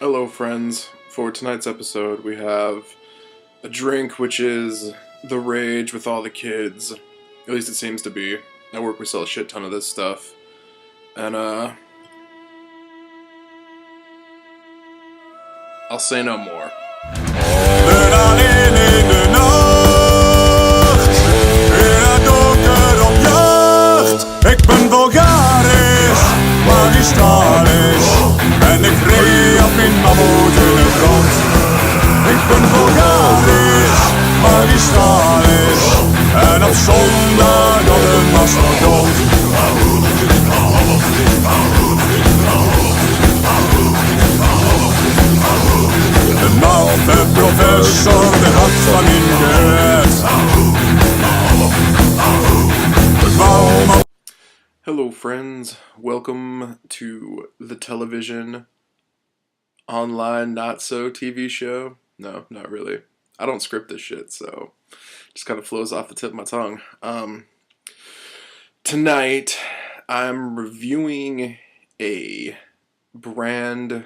Hello, friends. For tonight's episode, we have a drink which is the rage with all the kids. At least it seems to be. At work, we sell a shit ton of this stuff. And, I'll say no more. Ik ben Bulgarisch, magistralisch. En ik reed op mijn mammoet in het rond. Ik ben Bulgarisch, magistralisch. En op zondag op een mastodont. De natte professor, de had van in gered. Hello, friends. Welcome to the television online not-so TV show. No, not really. I don't script this shit, so it just kind of flows off the tip of my tongue. Tonight, I'm reviewing a brand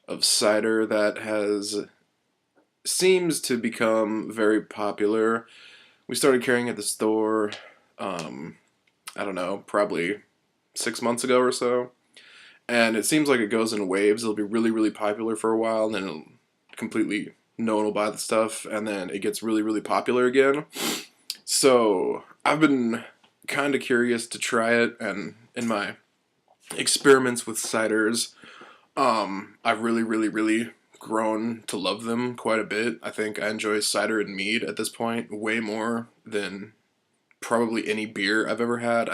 of cider that seems to become very popular. We started carrying it at the store, I don't know, probably 6 months ago or so. And it seems like it goes in waves. It'll be really, really popular for a while, and then no one will buy the stuff, and then it gets really, really popular again. So I've been kind of curious to try it, and in my experiments with ciders, I've really, really, really grown to love them quite a bit. I think I enjoy cider and mead at this point way more than probably any beer I've ever had.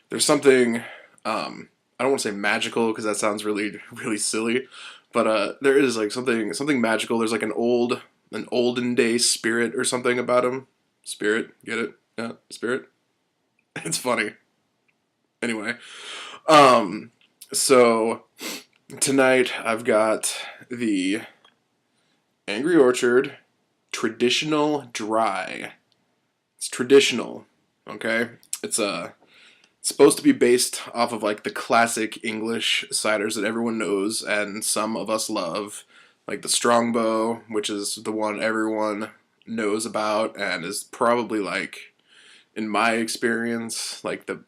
There's something, I don't want to say magical because that sounds really, really silly, but there is like something magical. There's like an olden day spirit or something about them. Spirit, get it? Yeah, spirit. It's funny. Anyway, so tonight I've got the Angry Orchard Traditional Dry. It's traditional, okay? It's supposed to be based off of like the classic English ciders that everyone knows and some of us love, like the Strongbow, which is the one everyone knows about and is probably like, in my experience, like the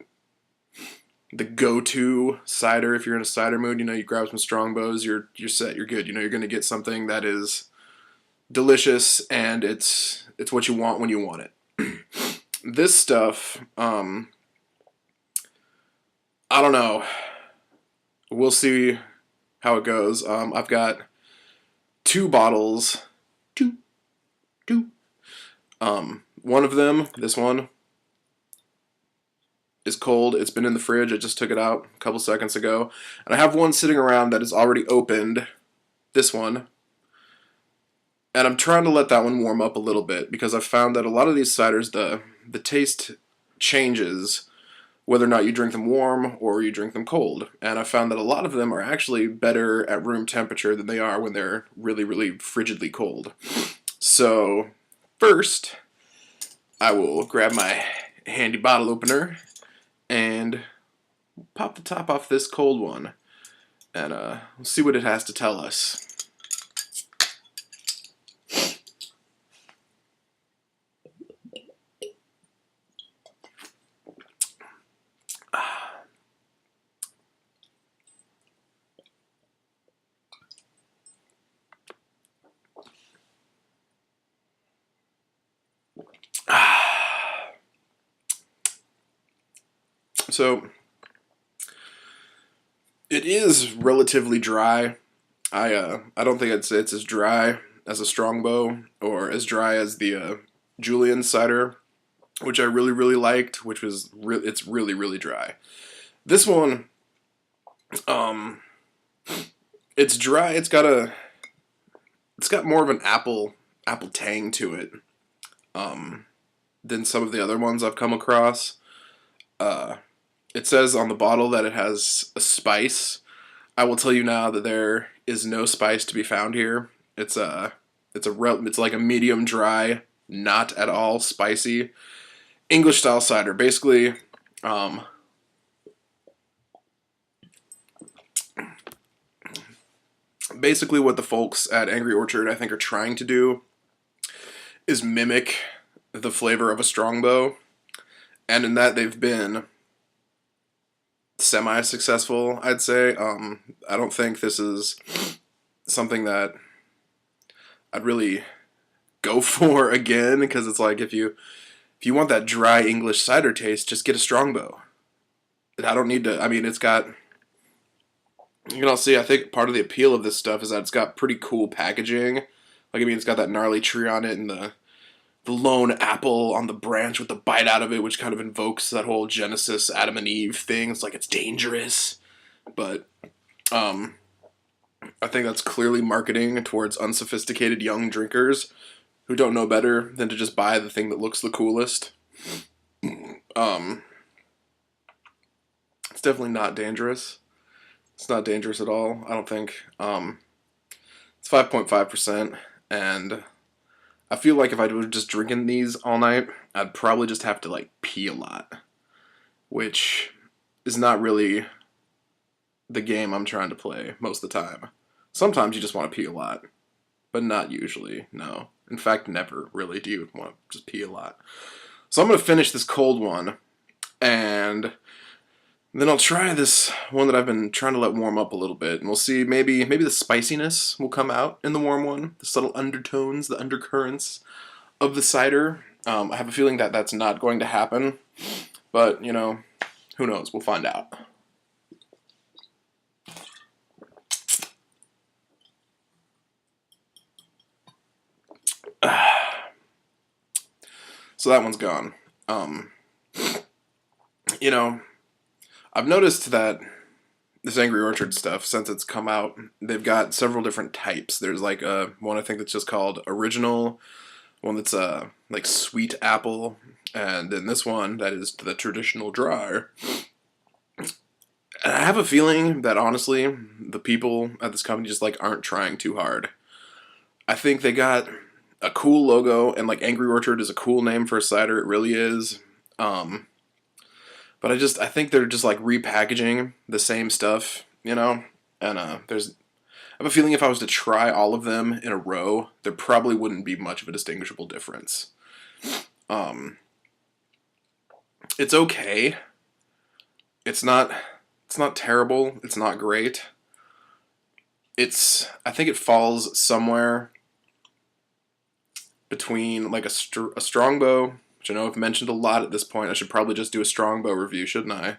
go-to cider if you're in a cider mood. You know, you grab some Strongbows, you're set, you're good. You know, you're gonna get something that is delicious and it's what you want when you want it. This stuff, I don't know. We'll see how it goes. I've got two bottles. Two. One of them, this one, is cold. It's been in the fridge. I just took it out a couple seconds ago. And I have one sitting around that is already opened. This one. And I'm trying to let that one warm up a little bit because I've found that a lot of these ciders, the taste changes whether or not you drink them warm or you drink them cold. And I found that a lot of them are actually better at room temperature than they are when they're really, really frigidly cold. So first, I will grab my handy bottle opener and pop the top off this cold one. And we'll see what it has to tell us. So it is relatively dry. I don't think it's as dry as a Strongbow or as dry as the Julian cider, which I really, really liked, which was it's really, really dry. This one, it's dry. It's got more of an apple tang to it than some of the other ones I've come across. It says on the bottle that it has a spice. I will tell you now that there is no spice to be found here. It's like a medium dry, not at all spicy English style cider. Basically, Basically, what the folks at Angry Orchard, I think, are trying to do is mimic the flavor of a Strongbow, and in that they've been semi-successful, I'd say. I don't think this is something that I'd really go for again, because it's like, if you want that dry English cider taste, just get a Strongbow. I don't need to. I mean, it's got. You can all see. I think part of the appeal of this stuff is that it's got pretty cool packaging. Like, I mean, it's got that gnarly tree on it and the lone apple on the branch with the bite out of it, which kind of invokes that whole Genesis Adam and Eve thing. It's like it's dangerous, but I think that's clearly marketing towards unsophisticated young drinkers who don't know better than to just buy the thing that looks the coolest. It's definitely not dangerous. It's not dangerous at all, I don't think. It's 5.5%, and I feel like if I was just drinking these all night, I'd probably just have to, like, pee a lot, which is not really the game I'm trying to play most of the time. Sometimes you just want to pee a lot, but not usually, no. In fact, never really do you want to just pee a lot. So I'm going to finish this cold one, and then I'll try this one that I've been trying to let warm up a little bit, and we'll see, maybe the spiciness will come out in the warm one, the subtle undertones, the undercurrents of the cider. I have a feeling that that's not going to happen, but, you know, who knows? We'll find out. So that one's gone. You know, I've noticed that this Angry Orchard stuff, since it's come out, they've got several different types. There's like one I think that's just called Original, one that's like Sweet Apple, and then this one that is the Traditional Dry. And I have a feeling that honestly, the people at this company just like aren't trying too hard. I think they got a cool logo, and like Angry Orchard is a cool name for a cider. It really is. But I think they're just like repackaging the same stuff, you know. And I have a feeling if I was to try all of them in a row, there probably wouldn't be much of a distinguishable difference. It's okay. It's not terrible. It's not great. I think it falls somewhere between like a Strongbow, which I know I've mentioned a lot at this point. I should probably just do a Strongbow review, shouldn't I?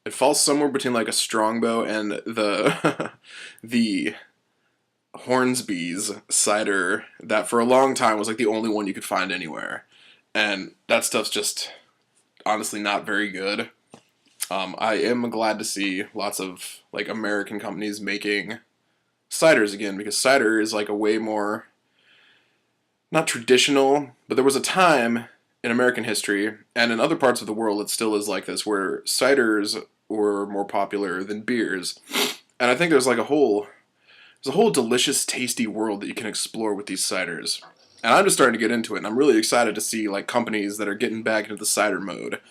It falls somewhere between like a Strongbow and the the Hornsby's cider that for a long time was like the only one you could find anywhere, and that stuff's just honestly not very good. I am glad to see lots of like American companies making ciders again, because cider is like a way more, not traditional, but there was a time in American history and in other parts of the world it still is like this, where ciders were more popular than beers. And I think there's a whole delicious, tasty world that you can explore with these ciders. And I'm just starting to get into it, and I'm really excited to see like companies that are getting back into the cider mode.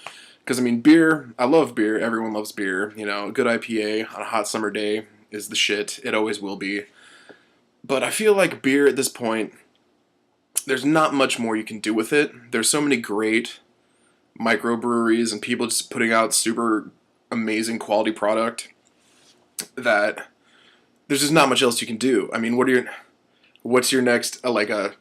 Because I mean, beer, I love beer. Everyone loves beer. You know, a good IPA on a hot summer day is the shit. It always will be. But I feel like beer at this point, there's not much more you can do with it. There's so many great microbreweries and people just putting out super amazing quality product that there's just not much else you can do. I mean, what's your next like a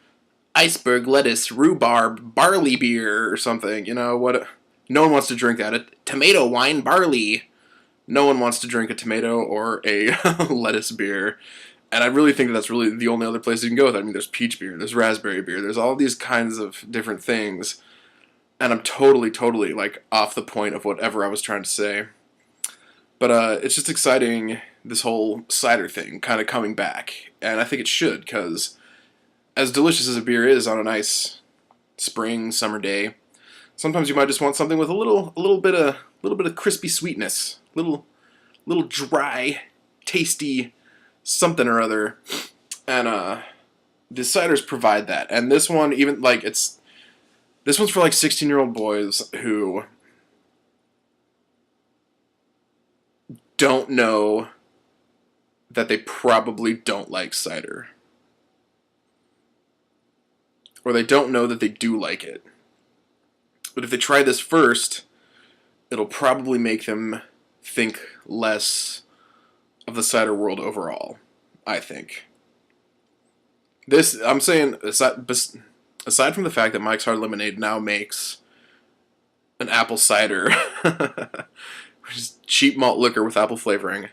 iceberg lettuce rhubarb barley beer or something? You know what? No one wants to drink that. A tomato wine barley. No one wants to drink a tomato or a lettuce beer. And I really think that's really the only other place you can go with it. I mean, there's peach beer, there's raspberry beer, there's all these kinds of different things. And I'm totally, like, off the point of whatever I was trying to say. But it's just exciting, this whole cider thing kind of coming back. And I think it should, because as delicious as a beer is on a nice spring, summer day, sometimes you might just want something with a little bit of crispy sweetness, little dry, tasty something or other, and the ciders provide that. And this one, even like this one's for like 16-year-old boys who don't know that they probably don't like cider. Or they don't know that they do like it. But if they try this first, it'll probably make them think less of the cider world overall, I think. I'm saying, aside from the fact that Mike's Hard Lemonade now makes an apple cider, which is cheap malt liquor with apple flavoring,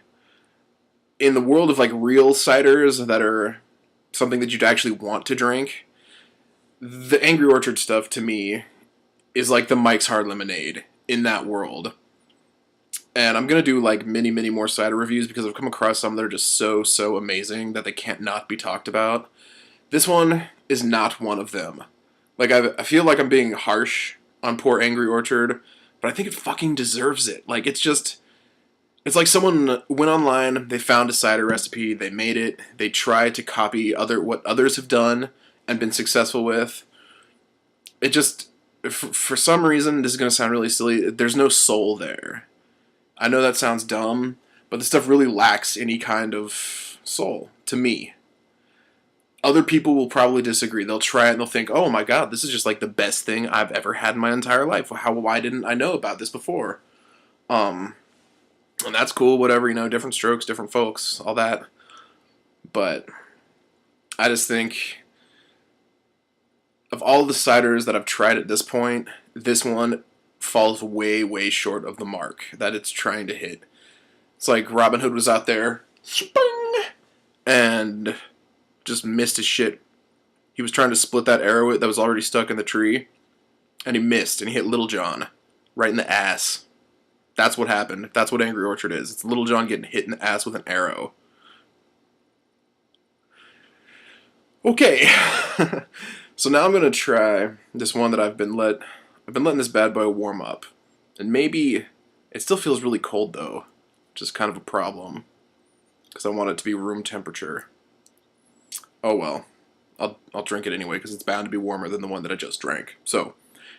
in the world of like real ciders that are something that you'd actually want to drink, the Angry Orchard stuff to me is like the Mike's Hard Lemonade in that world. And I'm going to do like many more cider reviews because I've come across some that are just so amazing that they can't not be talked about. This one is not one of them. Like, I feel like I'm being harsh on poor Angry Orchard, but I think it fucking deserves it. Like, it's like someone went online, they found a cider recipe, they made it, they tried to copy what others have done and been successful with. It just, for some reason, this is going to sound really silly, there's no soul there. I know that sounds dumb, but this stuff really lacks any kind of soul, to me. Other people will probably disagree. They'll try it and they'll think, oh my god, this is just like the best thing I've ever had in my entire life. Why didn't I know about this before? And that's cool, whatever, different strokes, different folks, all that. But I just think of all the ciders that I've tried at this point, this one falls way short of the mark that it's trying to hit. It's like Robin Hood was out there, and just missed his shit. He was trying to split that arrow that was already stuck in the tree, and he missed, and he hit Little John right in the ass. That's what happened. That's what Angry Orchard is. It's Little John getting hit in the ass with an arrow. Okay. So now I'm going to try this one that I've been letting this bad boy warm up. And maybe it still feels really cold though, which is kind of a problem because I want it to be room temperature. Oh well, I'll drink it anyway because it's bound to be warmer than the one that I just drank. So,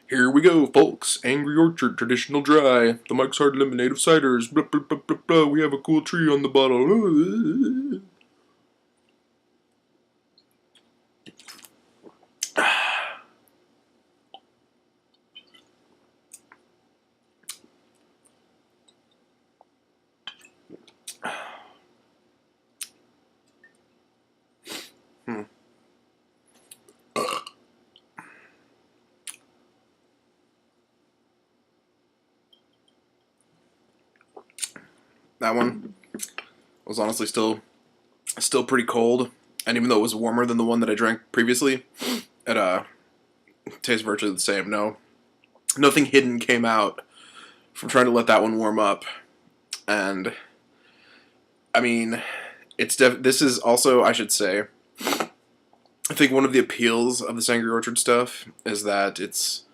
here we go, folks. Angry Orchard Traditional Dry, the Mike's Hard Lemonade of ciders. Blah, blah, blah, blah, blah. We have a cool tree on the bottle. That one was honestly still pretty cold, and even though it was warmer than the one that I drank previously, it tastes virtually the same. Nothing hidden came out from trying to let that one warm up, and I mean, this is also, I should say, I think one of the appeals of this Angry Orchard stuff is that it's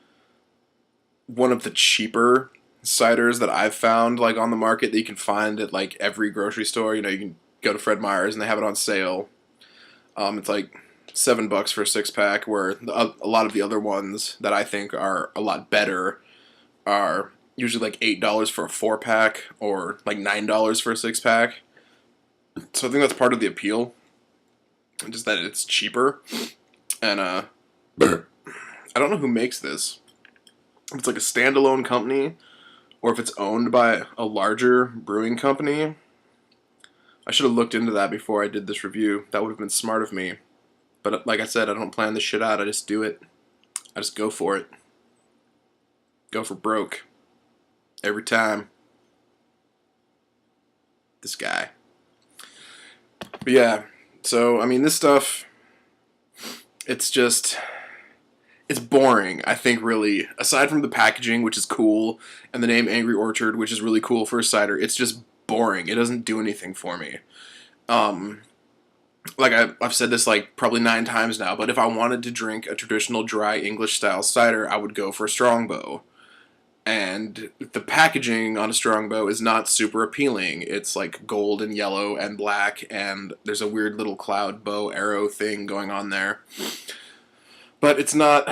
one of the cheaper ciders that I've found like on the market that you can find at like every grocery store. You can go to Fred Meyer's and they have it on sale. It's like $7 for a 6-pack, where a lot of the other ones that I think are a lot better are usually like $8 for a 4-pack or like $9 for a 6-pack. So I think that's part of the appeal, just that it's cheaper. And I don't know who makes this. If it's like a standalone company or if it's owned by a larger brewing company. I should have looked into that before I did this review. That would have been smart of me. But like I said, I don't plan this shit out. I just do it. I just go for it. Go for broke. Every time. This guy. But yeah, so, I mean, this stuff, it's boring, I think, really. Aside from the packaging, which is cool, and the name Angry Orchard, which is really cool for a cider, it's just boring. It doesn't do anything for me. Like I've said this like probably 9 times now, but if I wanted to drink a traditional dry English style cider, I would go for a Strongbow. And the packaging on a Strongbow is not super appealing. It's like gold and yellow and black, and there's a weird little cloud bow arrow thing going on there. But it's not,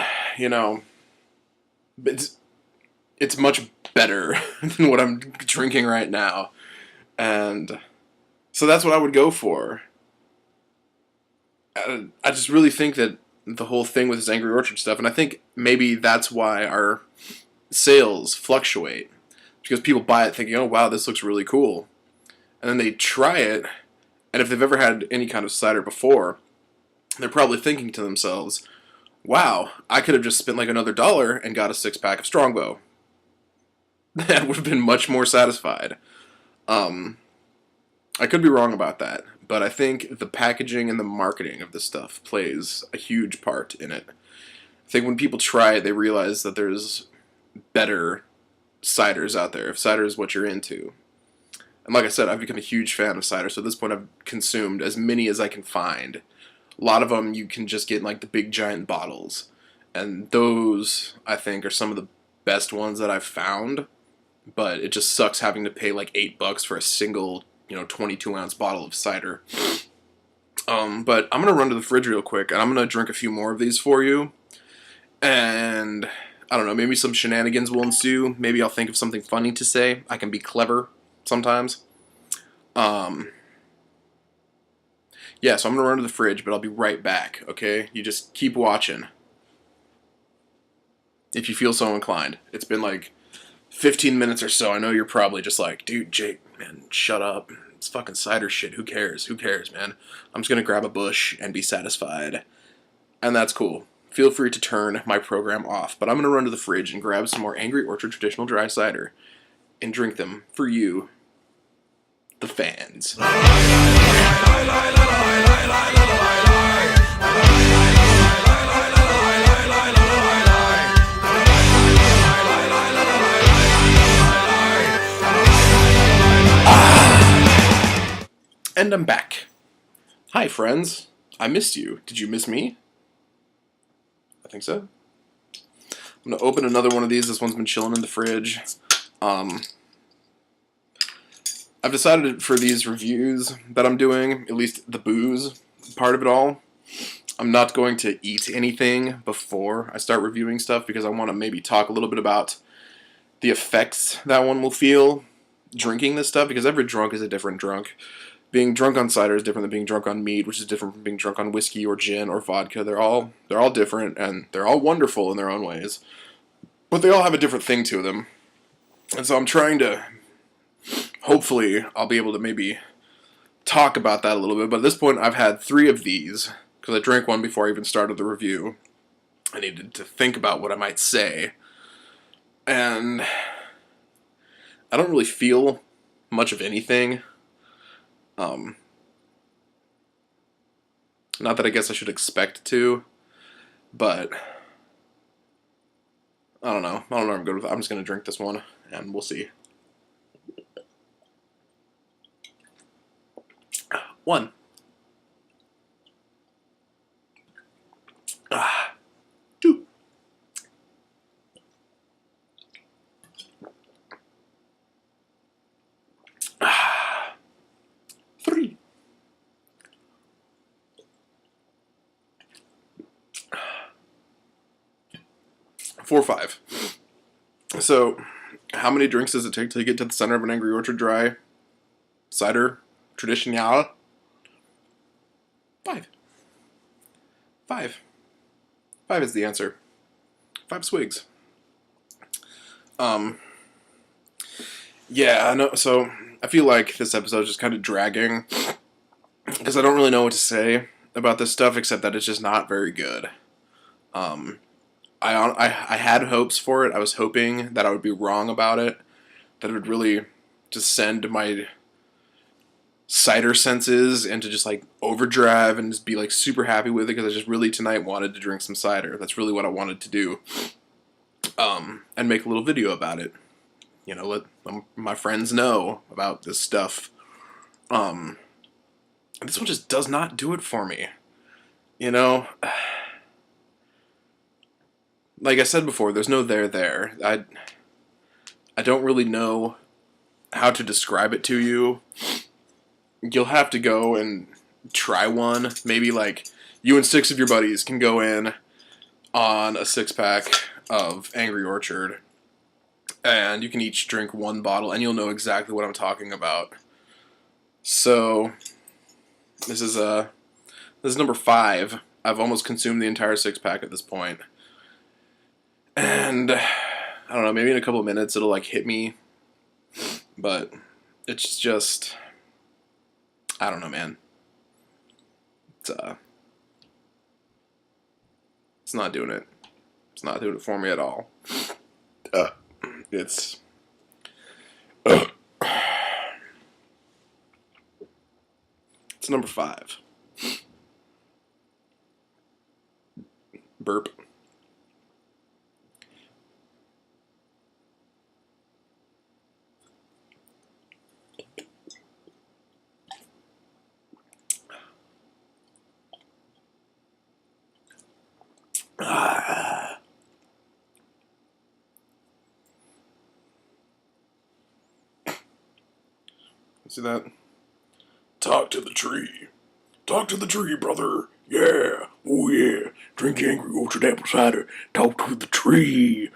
it's much better than what I'm drinking right now. And So that's what I would go for. I just really think that the whole thing with this Angry Orchard stuff, and I think maybe that's why our sales fluctuate. Because people buy it thinking, oh, wow, this looks really cool. And then they try it, and if they've ever had any kind of cider before, they're probably thinking to themselves, wow, I could have just spent like another dollar and got a 6-pack of Strongbow. That would have been much more satisfied. I could be wrong about that, but I think the packaging and the marketing of this stuff plays a huge part in it. I think when people try it, they realize that there's better ciders out there, if cider is what you're into. And like I said, I've become a huge fan of cider, so at this point I've consumed as many as I can find. A lot of them you can just get in like the big giant bottles, and those, I think, are some of the best ones that I've found, but it just sucks having to pay like $8 for a single, 22-ounce bottle of cider. But I'm going to run to the fridge real quick, and I'm going to drink a few more of these for you, and I don't know, maybe some shenanigans will ensue. Maybe I'll think of something funny to say. I can be clever sometimes. Yeah, so I'm going to run to the fridge, but I'll be right back, okay? You just keep watching. If you feel so inclined. It's been like 15 minutes or so. I know you're probably just like, dude, Jake, man, shut up. It's fucking cider shit. Who cares? Who cares, man? I'm just going to grab a bush and be satisfied. And that's cool. Feel free to turn my program off. But I'm going to run to the fridge and grab some more Angry Orchard Traditional Dry Cider and drink them for you, the fans. And I'm back. Hi, friends. I missed you. Did you miss me? I think so. I'm going to open another one of these. This one's been chilling in the fridge. I've decided for these reviews that I'm doing, at least the booze part of it all, I'm not going to eat anything before I start reviewing stuff because I want to maybe talk a little bit about the effects that one will feel drinking this stuff, because every drunk is a different drunk. Being drunk on cider is different than being drunk on mead, which is different from being drunk on whiskey or gin or vodka. They're all different, and they're all wonderful in their own ways. But they all have a different thing to them. And so I'm trying to, hopefully, I'll be able to maybe talk about that a little bit. But at this point, I've had 3 of these, because I drank one before I even started the review. I needed to think about what I might say. And I don't really feel much of anything. Not that I guess I should expect to, but I don't know. I don't know what I'm good with. I'm just going to drink this one, and we'll see. 1. 2. 3. 4, 5. So, how many drinks does it take to get to the center of an Angry Orchard Dry Cider Traditional? 5. 5. 5 is the answer. 5 swigs. Yeah, I know. So I feel like this episode is just kind of dragging because I don't really know what to say about this stuff except that it's just not very good. I had hopes for it. I was hoping that I would be wrong about it, that it would really just send my cider senses into just like overdrive and just be like super happy with it because I just really tonight wanted to drink some cider. That's really what I wanted to do. And make a little video about it. You know, let my friends know about this stuff. This one just does not do it for me. You know, like I said before, there's no there. I don't really know how to describe it to you. You'll have to go and try one. Maybe like you and 6 of your buddies can go in on a 6-pack of Angry Orchard, and you can each drink 1 bottle, and you'll know exactly what I'm talking about. So this is number 5. I've almost consumed the entire 6-pack at this point. And I don't know, maybe in a couple of minutes it'll like hit me. But it's just, I don't know, man. It's not doing it. It's not doing it for me at all. It's it's number 5. Burp. See that? Talk to the tree. Talk to the tree, brother. Yeah. Oh, yeah. Drink Angry Orchard apple cider. Talk to the tree.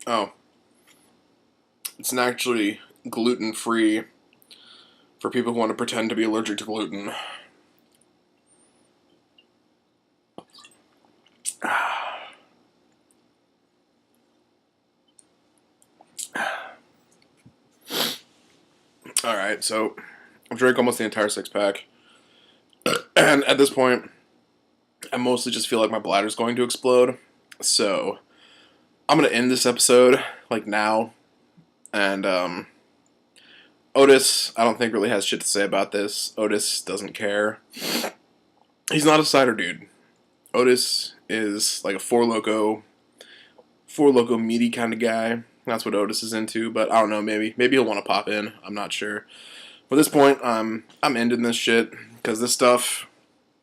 Oh. It's actually gluten-free for people who want to pretend to be allergic to gluten. Alright, so I've drank almost the entire 6-pack. And at this point, I mostly just feel like my bladder's going to explode. So I'm going to end this episode, like, now. And, Otis, I don't think really has shit to say about this. Otis doesn't care. He's not a cider dude. Otis is like a Four Loko meaty kind of guy. That's what Otis is into, but I don't know, maybe he'll want to pop in. I'm not sure. But at this point, I'm ending this shit because this stuff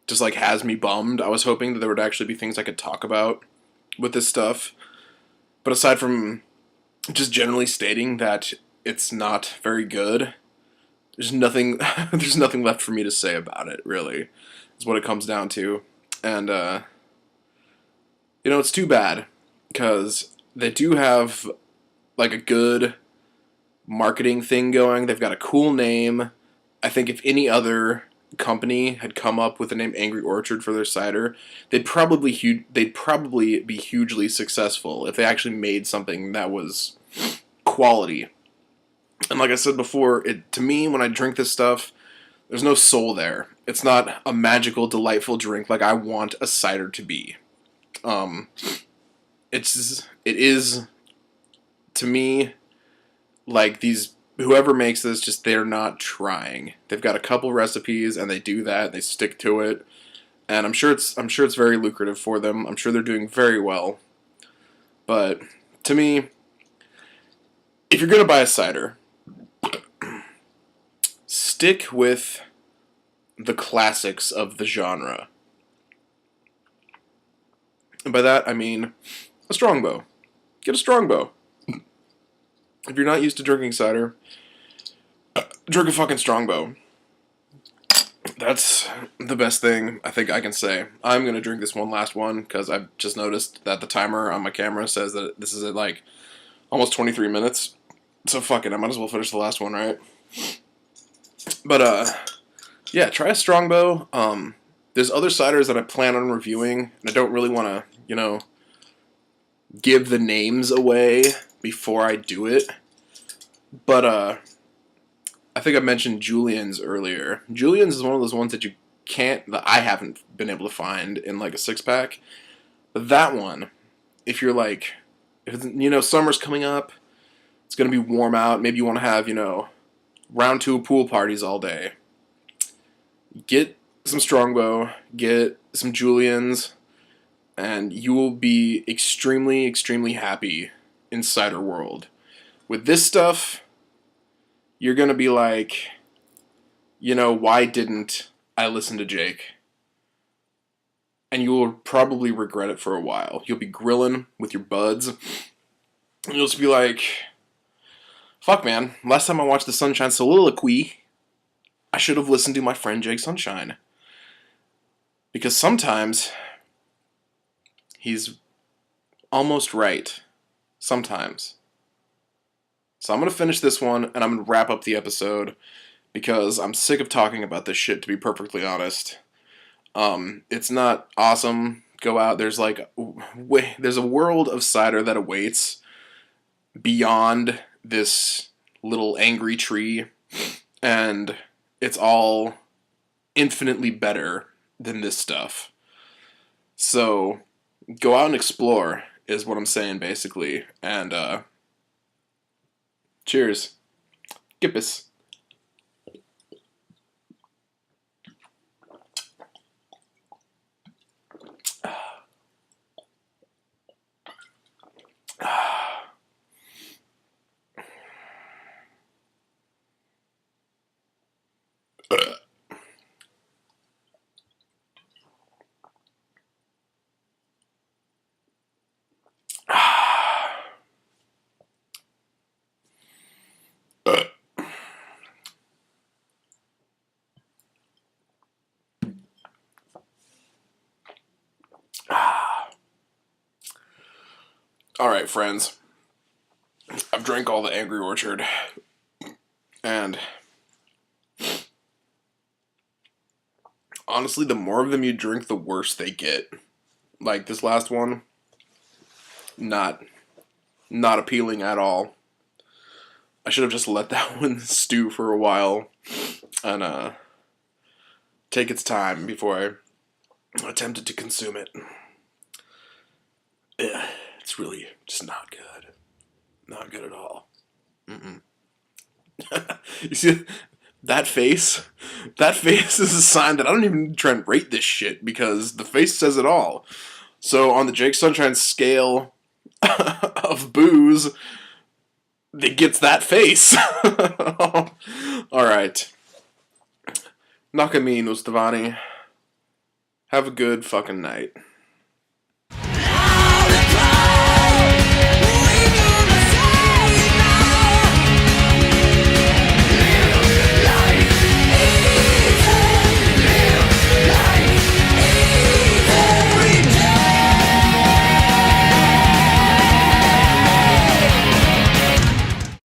just like has me bummed. I was hoping that there would actually be things I could talk about with this stuff. But aside from just generally stating that it's not very good, there's nothing left for me to say about it, really. Is what it comes down to. And it's too bad because they do have like a good marketing thing going. They've got a cool name. I think if any other company had come up with the name Angry Orchard for their cider, they'd probably be hugely successful if they actually made something that was quality. And like I said before, to me, when I drink this stuff, there's no soul there. It's not a magical, delightful drink like I want a cider to be. It is, to me, like whoever makes this, just they're not trying. They've got a couple recipes and they do that, they stick to it. And I'm sure it's very lucrative for them. I'm sure they're doing very well. But to me, if you're going to buy a cider, stick with the classics of the genre. And by that, I mean a Strongbow. Get a Strongbow. If you're not used to drinking cider, drink a fucking Strongbow. That's the best thing I think I can say. I'm going to drink this last one because I've just noticed that the timer on my camera says that this is at like almost 23 minutes. So fuck it, I might as well finish the last one, right? But, yeah, try a Strongbow. There's other ciders that I plan on reviewing, and I don't really want to, give the names away before I do it. But, I think I mentioned Julian's earlier. Julian's is one of those ones that that I haven't been able to find in, like, a 6-pack. But that one, if you're, like, summer's coming up, it's going to be warm out, maybe you want to have, round 2 pool parties all day. Get some Strongbow, get some Julian's, and you will be extremely, extremely happy in cider world. With this stuff, you're going to be like, why didn't I listen to Jake? And you will probably regret it for a while. You'll be grilling with your buds, and you'll just be like, fuck, man, last time I watched the Sunshine Soliloquy, I should have listened to my friend Jake Sunshine. Because sometimes he's almost right sometimes. So I'm going to finish this one, and I'm going to wrap up the episode, because I'm sick of talking about this shit, to be perfectly honest. It's not awesome. Go out. There's like, there's a world of cider that awaits beyond this little angry tree, and it's all infinitely better than this stuff. So go out and explore is what I'm saying, basically. And cheers. Gippus. Alright, friends. I've drank all the Angry Orchard. And honestly, the more of them you drink, the worse they get. Like this last one, not appealing at all. I should have just let that one stew for a while and take its time before I attempted to consume it. Yeah, it's really just not good. Not good at all. You see that face? That face is a sign that I don't even try and rate this shit, because the face says it all. So on the Jake Sunshine scale of booze, it gets that face. Alright. Nakamin Ustavani. Have a good fucking night.